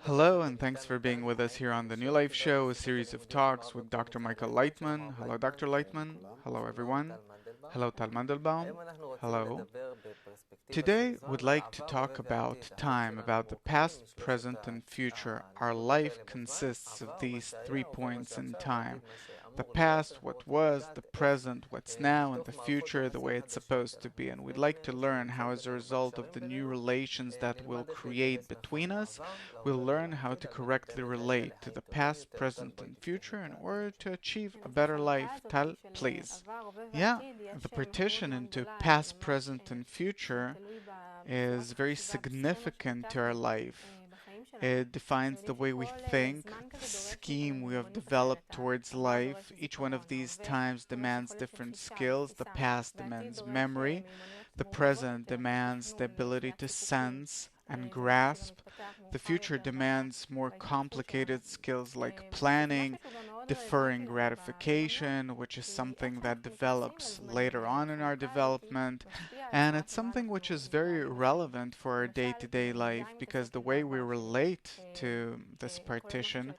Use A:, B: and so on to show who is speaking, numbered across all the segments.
A: Hello, and thanks for being with us here on the New Life Show, a series of talks with Dr. Michael Laitman. Hello, Dr. Laitman. Hello, everyone. Hello, Tal Mandelbaum. Hello. Today, we'd like to talk about time, about the past, present, and future. Our life consists of these 3 points in time. The past, what was, the present, what's now, and the future, the way it's supposed to be. And we'd like to learn how, as a result of the new relations that we'll create between us, we'll learn how to correctly relate to the past, present, and future in order to achieve a better life. Tal, please. Yeah, the partition into past, present, and future is very significant to our life. It defines the way we think, the scheme we have developed towards life. Each one of these times demands different skills. The past demands memory. The present demands the ability to sense and grasp. The future demands more complicated skills like planning, deferring gratification, which is something that develops later on in our development, and it's something which is very relevant for our day-to-day life because the way we relate to this partition,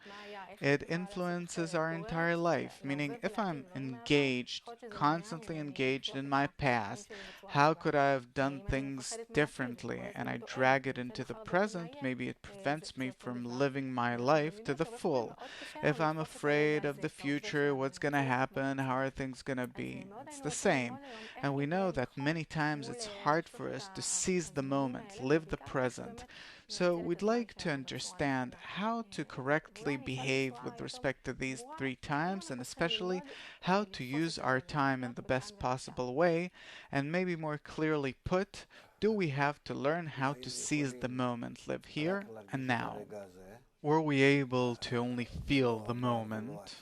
A: it influences our entire life. Meaning, if I'm engaged, constantly engaged in my past, how could I have done things differently? And I drag it into the present, maybe it prevents me from living my life to the full. If I'm afraid of the future, what's going to happen, how are things going to be, it's the same. And we know that many times it's hard for us to seize the moment, live the present. So we'd like to understand how to correctly behave with respect to these 3 times, and especially how to use our time in the best possible way. And maybe more clearly put, do we have to learn how to seize the moment, live here and now? Were we able to only feel the moment,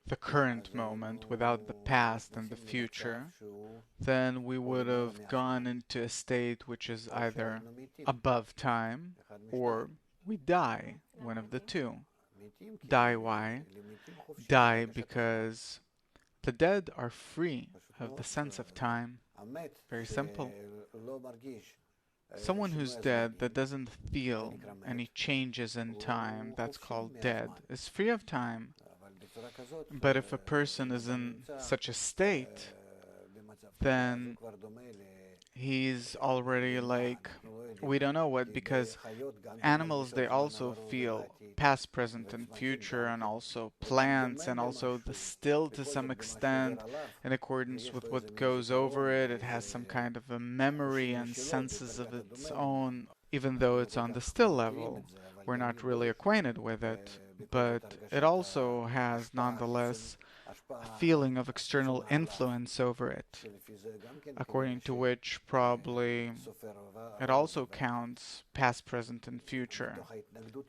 A: the current moment, without the past and the future, then we would have gone into a state which is either above time or we die, one of the two. Die why? Die because the dead are free of the sense of time. Very simple. Someone who's dead that doesn't feel any changes in time, that's called dead, is free of time. But if a person is in such a state, then he's already like, we don't know what, because animals, they also feel past, present, and future, and also plants, and also the still to some extent, in accordance with what goes over it. It has some kind of a memory and senses of its own, even though it's on the still level. We're not really acquainted with it, but it also has nonetheless a feeling of external influence over it, according to which probably it also counts past, present, and future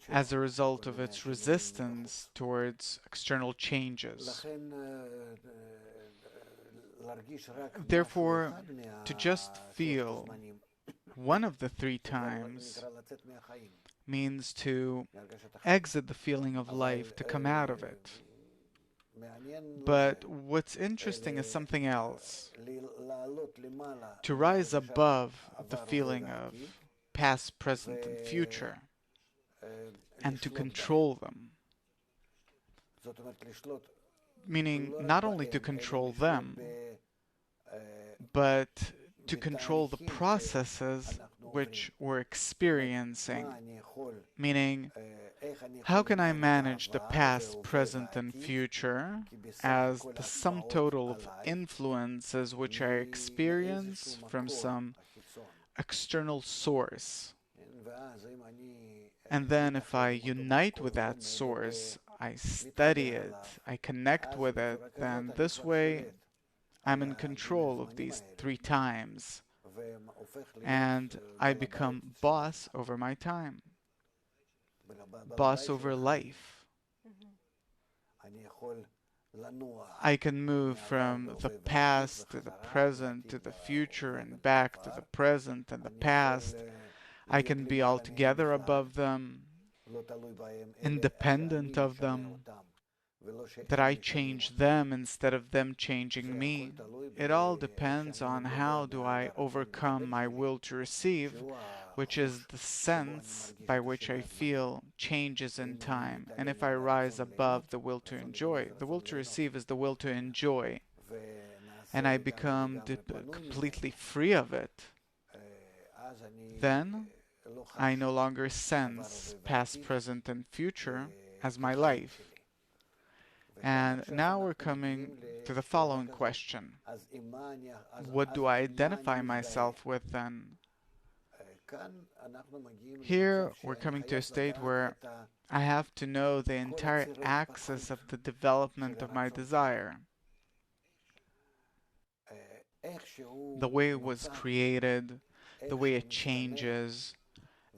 A: as a result of its resistance towards external changes. Therefore, to just feel one of the 3 times means to exit the feeling of life, to come out of it. But what's interesting is something else. To rise above the feeling of past, present, and future, and to control them. Meaning not only to control them, but to control the processes which we're experiencing. Meaning, how can I manage the past, present, and future as the sum total of influences which I experience from some external source? And then if I unite with that source, I study it, I connect with it, then this way I'm in control of these 3 times, and I become boss over my time, boss over life. I can move from the past to the present to the future and back to the present and the past. I can be altogether above them, independent of them, that I change them instead of them changing me. It all depends on how do I overcome my will to receive, which is the sense by which I feel changes in time. And if I rise above the will to enjoy, the will to receive is the will to enjoy, and I become completely free of it, then I no longer sense past, present, and future as my life. And now we're coming to the following question. What do I identify myself with then? Here we're coming to a state where I have to know the entire axis of the development of my desire. The way it was created, the way it changes,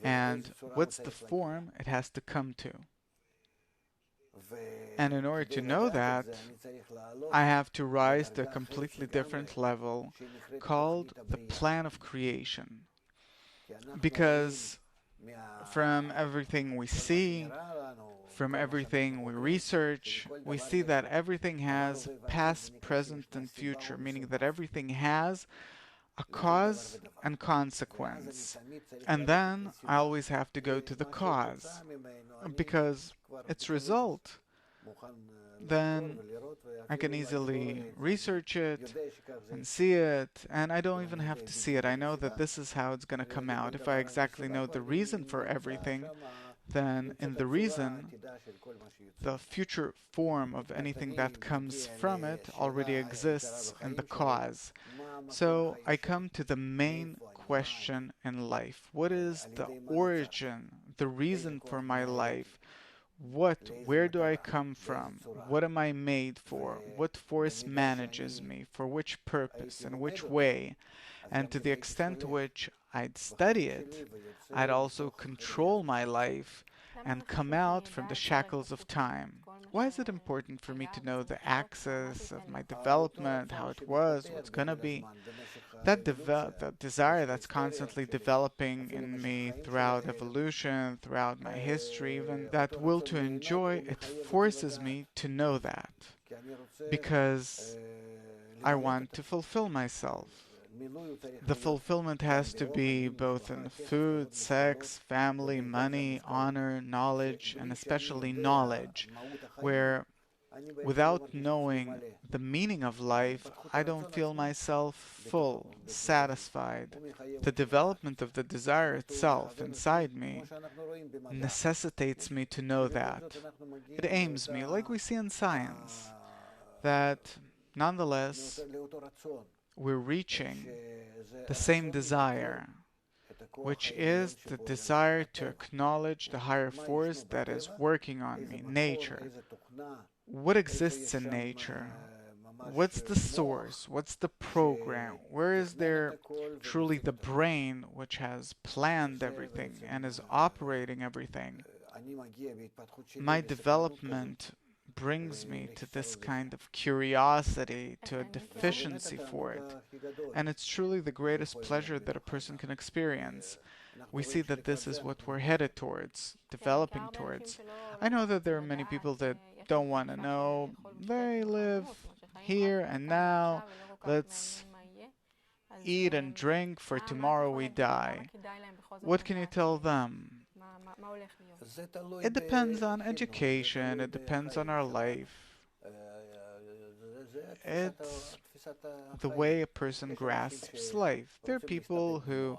A: and what's the form it has to come to. And in order to know that, I have to rise to a completely different level called the plan of creation. Because from everything we see, from everything we research, we see that everything has past, present, and future, meaning that everything has a cause and consequence. And then I always have to go to the cause, because its result, then I can easily research it and see it, and I don't even have to see it. I know that this is how it's going to come out. If I exactly know the reason for everything, then in the reason, the future form of anything that comes from it already exists in the cause. So I come to the main question in life. What is the origin, the reason for my life? Where do I come from? What am I made for? What force manages me? For which purpose? In which way? And to the extent to which I'd study it, I'd also control my life and come out from the shackles of time. Why is it important for me to know the axis of my development, how it was, what's gonna be? That desire that's constantly developing in me throughout evolution, throughout my history, even that will to enjoy, it forces me to know that, because I want to fulfill myself. The fulfillment has to be both in food, sex, family, money, honor, knowledge, and especially knowledge, where without knowing the meaning of life, I don't feel myself full, satisfied. The development of the desire itself inside me necessitates me to know that. It aims me, like we see in science, that nonetheless we're reaching the same desire, which is the desire to acknowledge the higher force that is working on me, nature. What exists in nature? What's the source? What's the program? Where is there truly the brain which has planned everything and is operating everything? My development brings me to this kind of curiosity, to a deficiency for it. And it's truly the greatest pleasure that a person can experience. We see that this is what we're headed towards, developing towards. I know that there are many people that don't want to know. They live here and now. Let's eat and drink, for tomorrow we die. What can you tell them? It depends on education, it depends on our life. It's the way a person grasps life. There are people who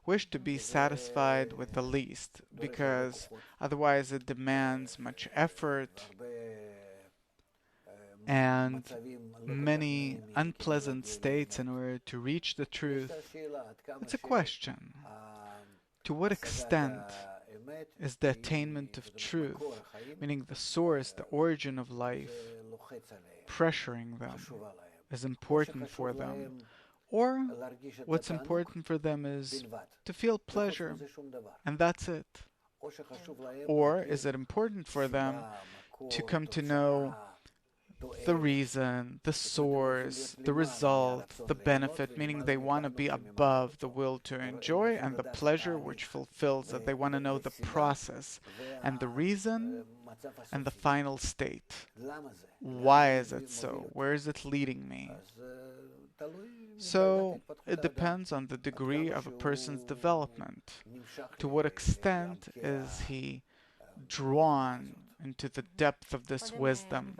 A: wish to be satisfied with the least, because otherwise it demands much effort and many unpleasant states in order to reach the truth. It's a question. To what extent is the attainment of truth, meaning the source, the origin of life, pressuring them, is important for them? Or what's important for them is to feel pleasure, and that's it? Or is it important for them to come to know the reason, the source, the result, the benefit, meaning they want to be above the will to enjoy and the pleasure which fulfills it. They want to know the process and the reason and the final state. Why is it so? Where is it leading me? So it depends on the degree of a person's development. To what extent is he drawn into the depth of this wisdom?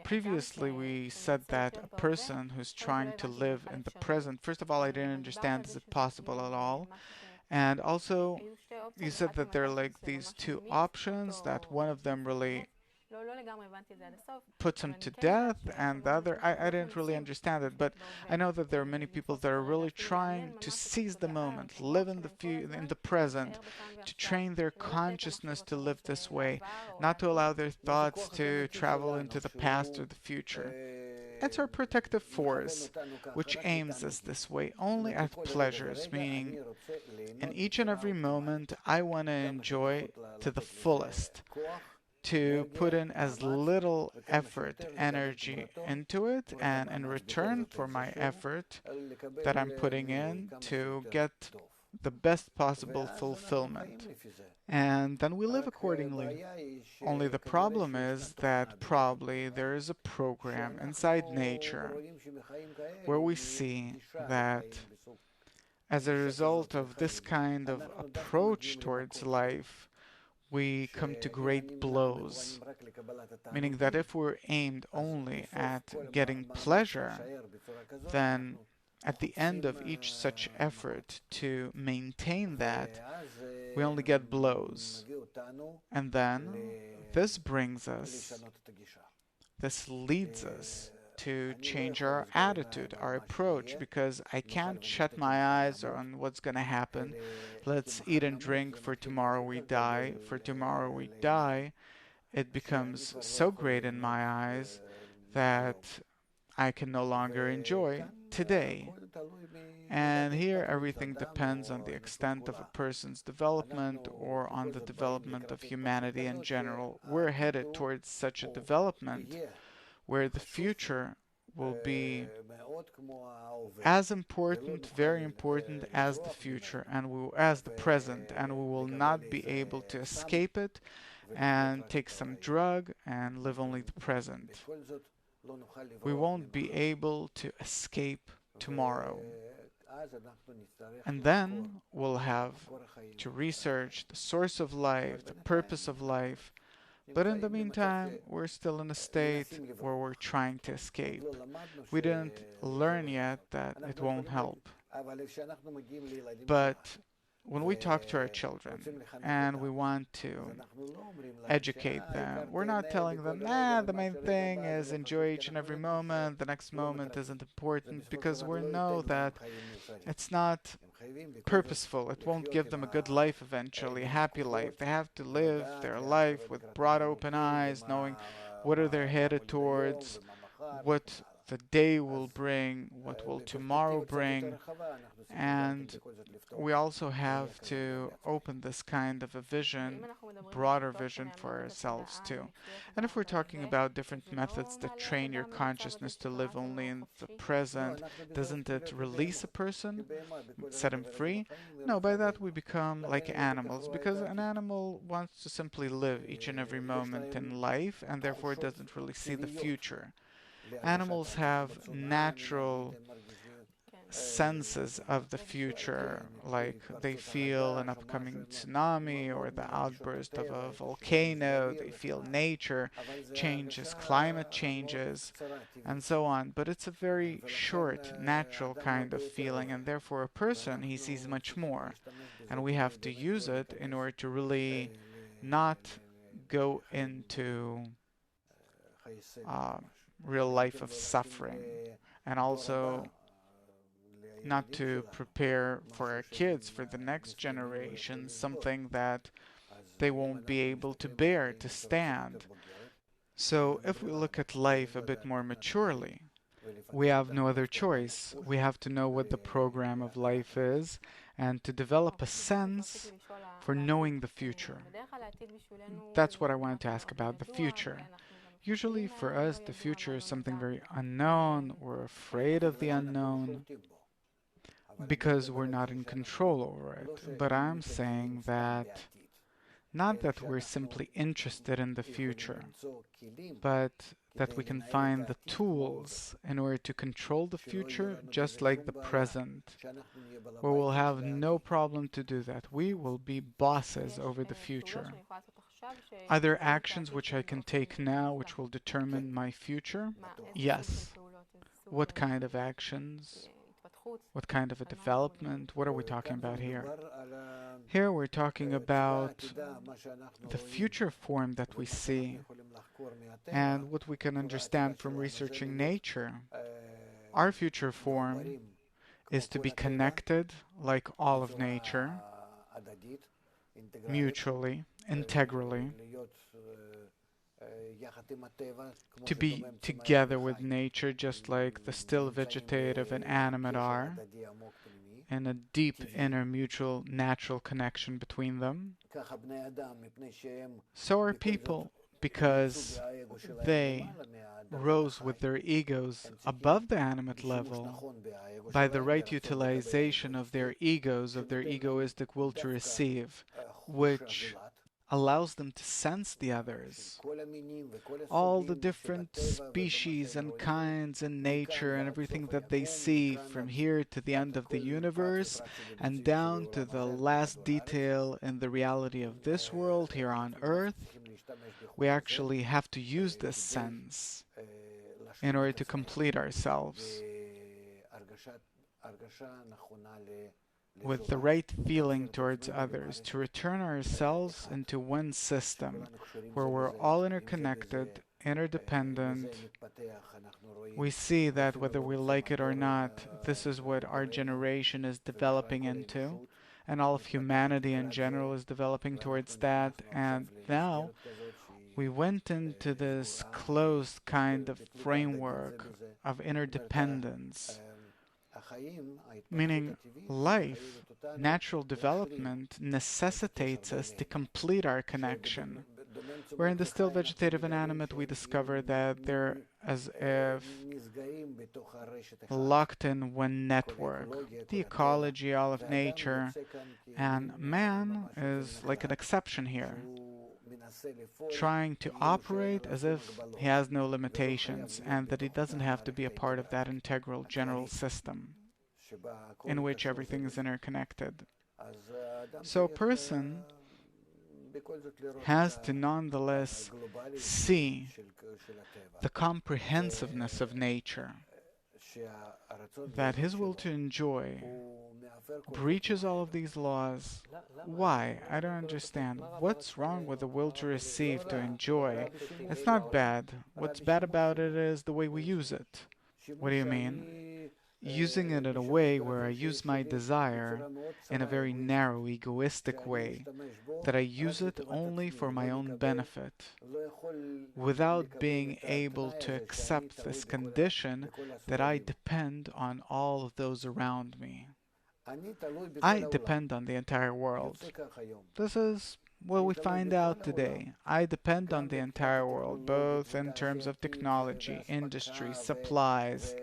A: Previously, we said that a person who's trying to live in the present, first of all, I didn't understand, is it possible at all? And also, you said that there are like these two options, that one of them really puts him to death, and the other, I didn't really understand it, but I know that there are many people that are really trying to seize the moment, live in the present, to train their consciousness to live this way, not to allow their thoughts to travel into the past or the future. It's our protective force, which aims us this way only at pleasures, meaning in each and every moment I want to enjoy to the fullest, to put in as little effort, energy into it, and in return for my effort that I'm putting in, to get the best possible fulfillment. And then we live accordingly. Only the problem is that probably there is a program inside nature where we see that as a result of this kind of approach towards life, we come to great blows, meaning that if we're aimed only at getting pleasure, then at the end of each such effort to maintain that, we only get blows. And then this leads us to change our attitude, our approach, because I can't shut my eyes on what's going to happen. Let's eat and drink, for tomorrow we die. For tomorrow we die. It becomes so great in my eyes that I can no longer enjoy today. And here everything depends on the extent of a person's development or on the development of humanity in general. We're headed towards such a development where the future will be as important, very important as the future and as the present, and we will not be able to escape it and take some drug and live only the present. We won't be able to escape tomorrow. And then we'll have to research the source of life, the purpose of life. But in the meantime, we're still in a state where we're trying to escape. We didn't learn yet that it won't help. But when we talk to our children and we want to educate them, we're not telling them, the main thing is enjoy each and every moment, the next moment isn't important, because we know that it's not purposeful. It won't give them a good life eventually, a happy life. They have to live their life with broad open eyes, knowing what are they headed towards, what the day will bring, what will tomorrow bring. And we also have to open this kind of a vision, broader vision for ourselves too. And if we're talking about different methods that train your consciousness to live only in the present, doesn't it release a person, set him free? No, by that we become like animals, because an animal wants to simply live each and every moment in life and therefore doesn't really see the future. Animals have natural senses of the future, like they feel an upcoming tsunami or the outburst of a volcano, they feel nature changes, climate changes, and so on. But it's a very short, natural kind of feeling, and therefore a person, he sees much more. And we have to use it in order to really not go into real life of suffering, and also not to prepare for our kids, for the next generation, something that they won't be able to bear, to stand. So if we look at life a bit more maturely, we have no other choice. We have to know what the program of life is and to develop a sense for knowing the future. That's what I wanted to ask about, the future. Usually for us, the future is something very unknown. We're afraid of the unknown because we're not in control over it. But I'm saying that Not that we're simply interested in the future, but that we can find the tools in order to control the future just like the present, where we'll have no problem to do that. We will be bosses over the future. Are there actions which I can take now which will determine my future? Yes. What kind of actions? What kind of a development? What are we talking about here? Here we're talking about the future form that we see and what we can understand from researching nature. Our future form is to be connected like all of nature, mutually, integrally, to be together with nature just like the still vegetative and animate are, and a deep inner mutual natural connection between them. So are people, because they rose with their egos above the animate level by the right utilization of their egos, of their egoistic will to receive, which allows them to sense the others. All the different species and kinds in nature and everything that they see from here to the end of the universe and down to the last detail in the reality of this world here on Earth, we actually have to use this sense in order to complete ourselves with the right feeling towards others, to return ourselves into one system where we're all interconnected, interdependent. We see that whether we like it or not, this is what our generation is developing into, and all of humanity in general is developing towards that. And now we went into this closed kind of framework of interdependence, meaning life, natural development necessitates us to complete our connection. Where in the still vegetative and animate we discover that they're as if locked in one network, the ecology, all of nature, and man is like an exception here, trying to operate as if he has no limitations and that he doesn't have to be a part of that integral general system in which everything is interconnected. So a person has to nonetheless see the comprehensiveness of nature, that his will to enjoy breaches all of these laws. Why? I don't understand. What's wrong with the will to receive, to enjoy? It's not bad. What's bad about it is the way we use it. What do you mean? Using it in a way where I use my desire in a very narrow, egoistic way, that I use it only for my own benefit, without being able to accept this condition that I depend on all of those around me. I depend on the entire world. This is what we find out today. I depend on the entire world, both in terms of technology, industry, supplies,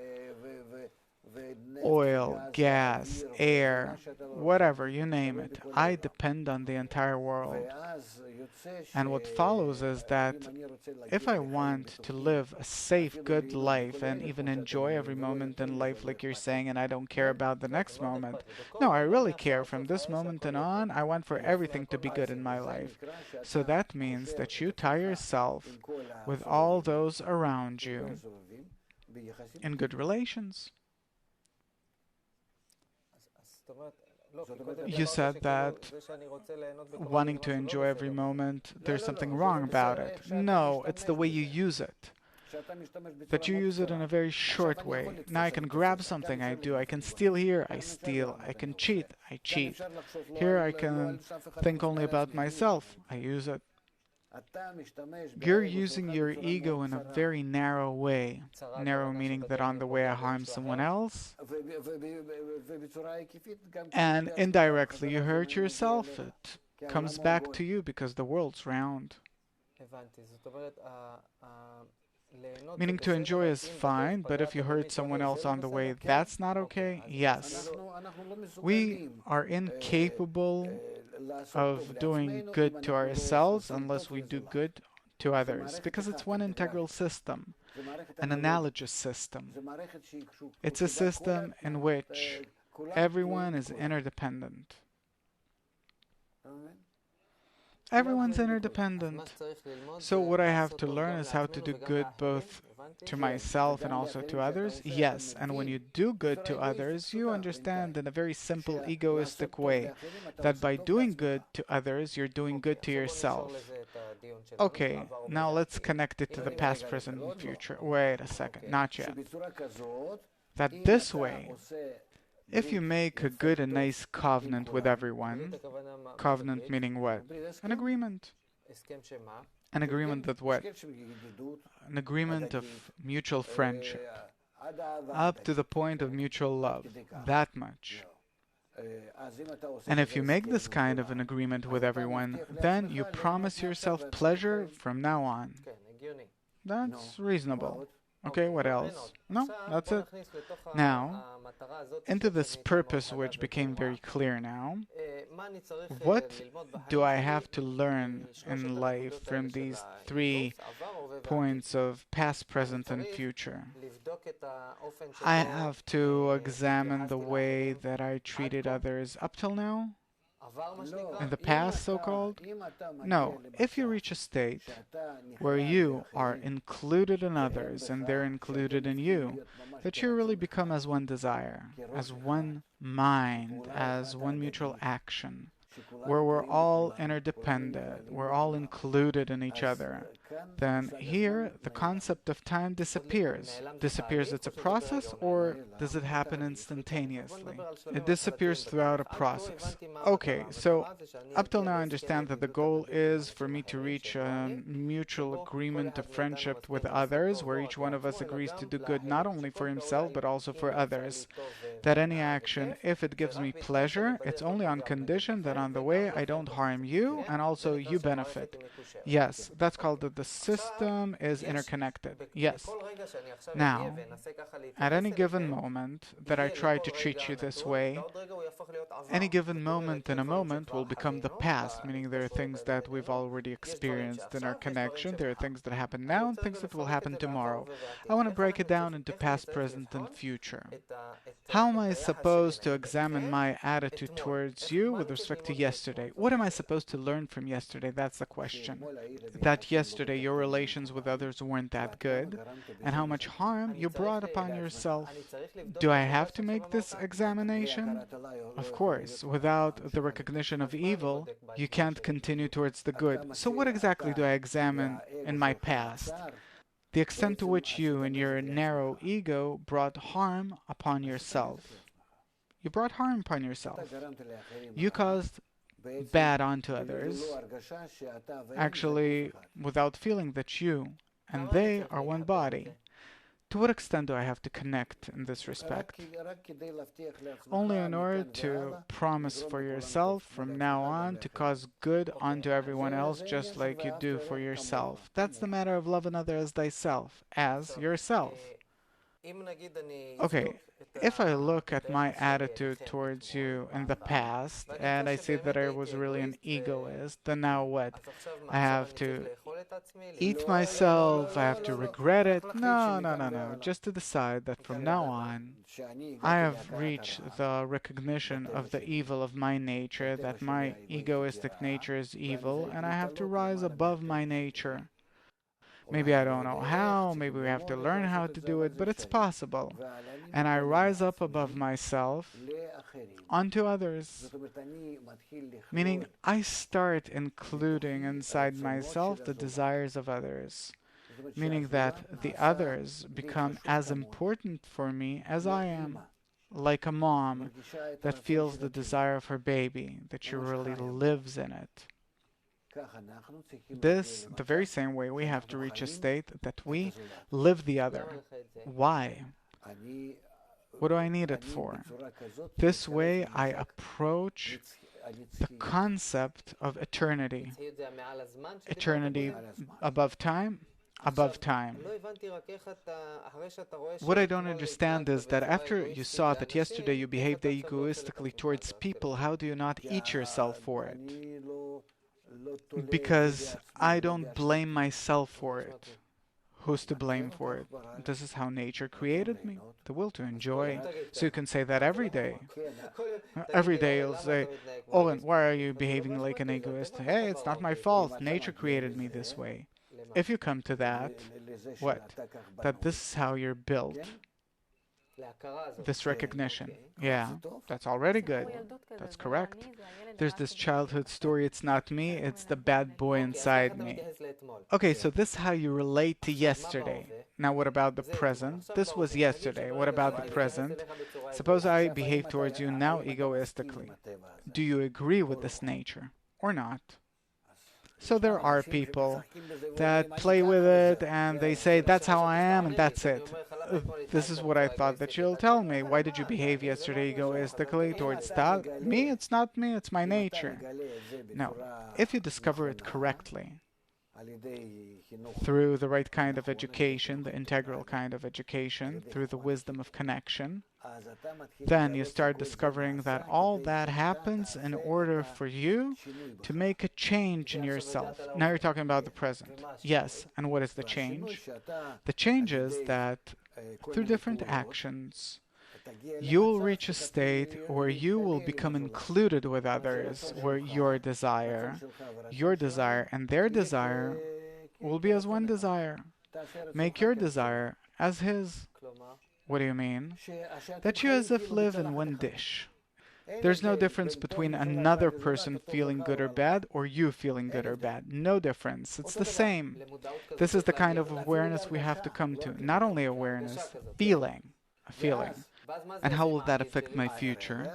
A: oil, gas, air, whatever, you name it. I depend on the entire world. And what follows is that if I want to live a safe, good life and even enjoy every moment in life, like you're saying, and I don't care about the next moment, no, I really care. From this moment and on, I want for everything to be good in my life. So that means that you tie yourself with all those around you in good relations. You said that wanting to enjoy every moment, there's something wrong about it. No, it's the way you use it. That you use it in a very short way. Now I can grab something, I do. I can steal here, I steal. I can cheat, I cheat. Here I can think only about myself, I use it. You're using your ego in a very narrow way. Narrow meaning that on the way I harm someone else, and indirectly you hurt yourself. It comes back to you because the world's round. Meaning to enjoy is fine, but if you hurt someone else on the way, that's not okay? Yes. We are incapable of doing good to ourselves unless we do good to others, because it's one integral system, an analogous system. It's a system in which everyone is interdependent. Everyone's interdependent. So what I have to learn is how to do good both to myself and also to others? Yes, and when you do good to others, you understand in a very simple egoistic way that by doing good to others, you're doing good to yourself. Okay, now let's connect it to the past, present, and future. Wait a second, not yet. That this way, if you make a good and nice covenant with everyone, covenant meaning what? An agreement. An agreement that what? An agreement of mutual friendship. Up to the point of mutual love. That much. And if you make this kind of an agreement with everyone, then you promise yourself pleasure from now on. That's reasonable. Okay, what else? No, that's it. Now, into this purpose which became very clear now, what do I have to learn in life from these 3 points of past, present, and future? I have to examine the way that I treated others up till now, in the past, so-called? No, if you reach a state where you are included in others and they're included in you, that you really become as one desire, as one mind, as one mutual action, where we're all interdependent, we're all included in each other, then here the concept of time disappears. Disappears, it's a process, or does it happen instantaneously? It disappears throughout a process. Okay, so up till now I understand that the goal is for me to reach a mutual agreement of friendship with others, where each one of us agrees to do good not only for himself but also for others. That any action, if it gives me pleasure, it's only on condition that on the way I don't harm you and also you benefit. Yes, that's called that the system is interconnected. Yes. Now, at any given moment that I try to treat you this way, any given moment in a moment will become the past, meaning there are things that we've already experienced in our connection, there are things that happen now and things that will happen tomorrow. I want to break it down into past, present, and future. How am I supposed to examine my attitude towards you with respect to yesterday? What am I supposed to learn from yesterday? That's the question. That yesterday your relations with others weren't that good, and how much harm you brought upon yourself. Do I have to make this examination? Of course, without the recognition of evil, you can't continue towards the good. So what exactly do I examine in my past? The extent to which you, in your narrow ego, brought harm upon yourself. You brought harm upon yourself. You caused bad onto others, actually without feeling that you and they are one body. To what extent do I have to connect in this respect? Only in order to promise for yourself from now on to cause good unto everyone else just like you do for yourself. That's the matter of love another as thyself, as yourself. Okay, if I look at my attitude towards you in the past and I see that I was really an egoist, then now what? I have to eat myself, I have to regret it? No, no, no, no. Just to decide that from now on, I have reached the recognition of the evil of my nature, that my egoistic nature is evil, and I have to rise above my nature. Maybe I don't know how, maybe we have to learn how to do it, but it's possible. And I rise up above myself onto others. Meaning, I start including inside myself the desires of others. Meaning that the others become as important for me as I am. Like a mom that feels the desire of her baby, that she really lives in it. This, the very same way, we have to reach a state that we live the other. Why? What do I need it for? This way I approach the concept of eternity. Eternity above time? above time. What I don't understand is that after you saw that yesterday you behaved egoistically towards people, how do you not eat yourself for it? Because I don't blame myself for it. Who's to blame for it? This is how nature created me, the will to enjoy. So you can say that every day. Every day you'll say, Oren, why are you behaving like an egoist? Hey, it's not my fault. Nature created me this way. If you come to that, what? That this is how you're built. This recognition. Yeah, that's already good. That's correct. There's this childhood story, it's not me, it's the bad boy inside me. Okay, so this is how you relate to yesterday. Now what about the present? This was yesterday. What about the present? Suppose I behave towards you now egoistically. Do you agree with this nature or not? So there are people that play with it and they say, that's how I am and that's it. This is what I thought that you'll tell me. Why did you behave yesterday egoistically towards that? Me? It's not me, it's my nature. No. If you discover it correctly, through the right kind of education, the integral kind of education, through the wisdom of connection, then you start discovering that all that happens in order for you to make a change in yourself. Now you're talking about the present. Yes, and what is the change? The change is that through different actions, you will reach a state where you will become included with others, where your desire and their desire will be as one desire. Make your desire as his. What do you mean? That you as if live in one dish. There's no difference between another person feeling good or bad or you feeling good or bad. No difference. It's the same. This is the kind of awareness we have to come to. Not only awareness, feeling. A feeling. And how will that affect my future?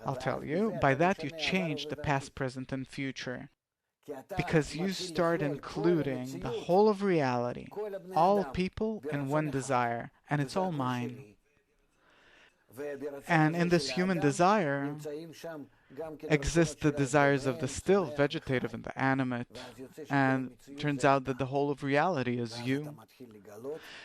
A: I'll tell you. By that you change the past, present, and future. Because you start including the whole of reality, all people in one desire, and it's all mine. And in this human desire exist the desires of the still, vegetative, and the animate. And it turns out that the whole of reality is you.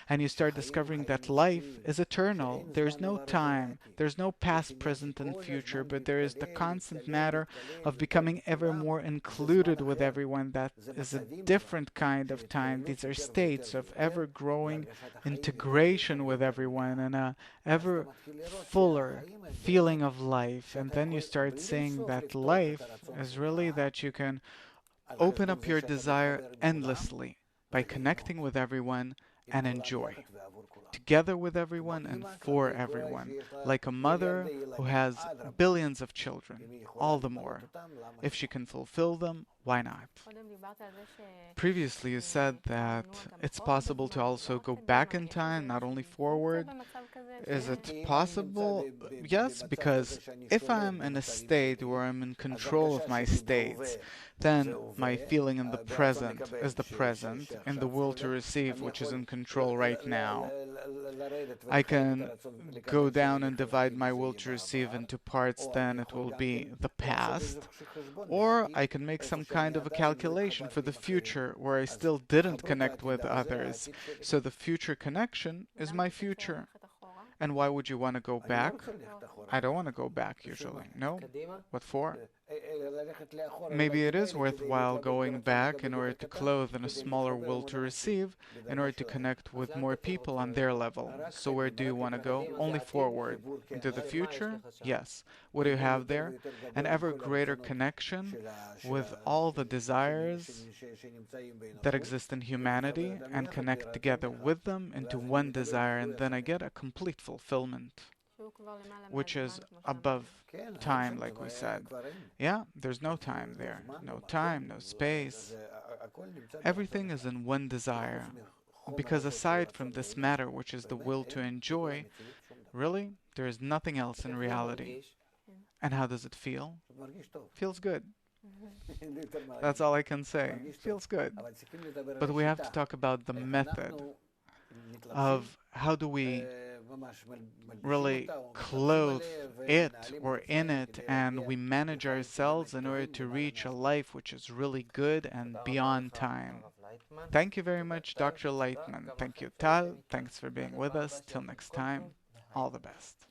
A: And you start discovering that life is eternal. There's no time. There's no past, present, and future, but there is the constant matter of becoming ever more included with everyone. That is a different kind of time. These are states of ever-growing integration with everyone and a ever fuller feeling of life. And then you start seeing that life is really that you can open up your desire endlessly by connecting with everyone and enjoy. Together with everyone and for everyone. Like a mother who has billions of children, all the more. If she can fulfill them, why not? Previously you said that it's possible to also go back in time, not only forward. Is it possible? Yes, because if I'm in a state where I'm in control of my states, then my feeling in the present is the present, in the will to receive, which is in control right now. I can go down and divide my will to receive into parts, then it will be the past. Or I can make some kind of a calculation for the future where I still didn't connect with others. So the future connection is my future. And why would you want to go back? I don't want to go back usually. No? What for? Maybe it is worthwhile going back in order to clothe in a smaller will to receive, in order to connect with more people on their level. So where do you want to go? Only forward. Into the future? Yes. What do you have there? An ever greater connection with all the desires that exist in humanity and connect together with them into one desire, and then I get a complete fulfillment, which is above time, like we said. Yeah, there's no time there. No time, no space. Everything is in one desire. Because aside from this matter, which is the will to enjoy, really, there is nothing else in reality. And how does it feel? Feels good. That's all I can say. Feels good. But we have to talk about the method of how do we really clothe it or in it, and we manage ourselves in order to reach a life which is really good and beyond time. Thank you very much, Dr. Laitman. Thank you, Tal. Thanks for being with us. Till next time, all the best.